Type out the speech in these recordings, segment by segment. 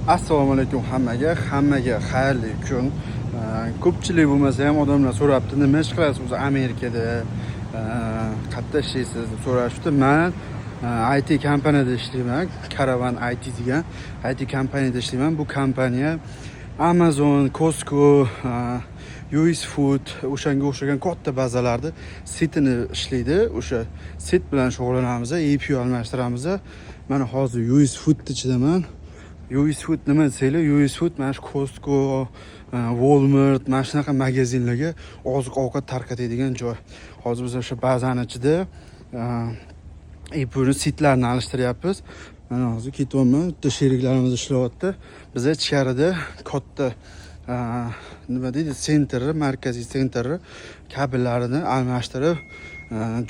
Assalomu alaykum hammaga xayrli kun. Ko'pchilik bo'lmasa ham odamlar so'rabdi, nima ish qilasiz o'zi Amerikada, qayerda ishlaysiz deb so'rashibdi. Men IT kompaniyada ishlayman, Caravan IT degan IT kompaniyada ishlayman. Bu kompaniya Amazon, Costco, US Food o'shanga o'xshagan katta bazalarda setini ishlaydi. O'sha set bilan shug'ullanamiz, API almashtiramiz. Mana hozir US Food ichidaman. US Food nima desanglar, US Food mana shu Costco, Walmart, mana shunaqa magazinlarga oziq-ovqat tarqatadigan joy. Hozir biz o'sha bazani ichida API'ni setlarni alishtiryapmiz. Mana hozir ketyapman, bitta sheriklarimiz ishlayapti. Biz ichkarida katta nima deydi, sentrni, markaziy sentrni kabellarini almashtirib,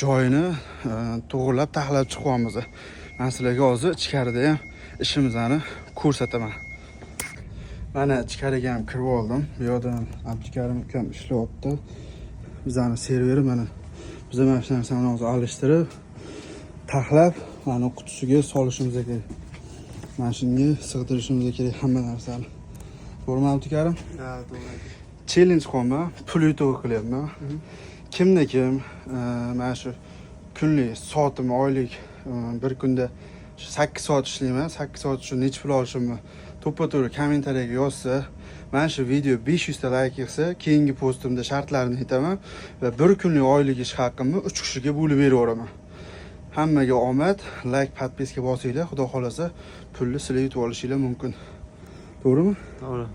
joyini to'g'irlab, taxlab chiqyapmiz. Men sizlarga hozir ichkarida ham ishimizni ko'rsataman. Mana ichkariga ham kirib oldim. Bu yerda Abdukarim ukam ishlayapti. Bizning serveri mana. Biz mana shu narsani hozir alishtirib, taxlab, mana qutisiga solishimiz kerak. Mana shunga sig'dirishimiz kerak hamma narsani. To'g'rimi Abdukarim? Ha, to'g'ri. Challenge qo'yma, pul yutib qilyapman. Kim mana shu kunlik soatim, oylik bir kunda 8 soat ishlayman. 8 soat uchun necha pul olishimni to'ppa-to'g'ri kommentariyaga yozsa, mana shu video 500 ta like yig'sa, keyingi postimda shartlarini aytaman va bir kunlik oylik ish haqimni 3 kishiga bo'lib beraveraman. Hammaga omad, like, podpiska bosinglar. Xudo xolasa pulni sizlar yutib olishinglar mumkin. To'g'rimi? To'g'ri.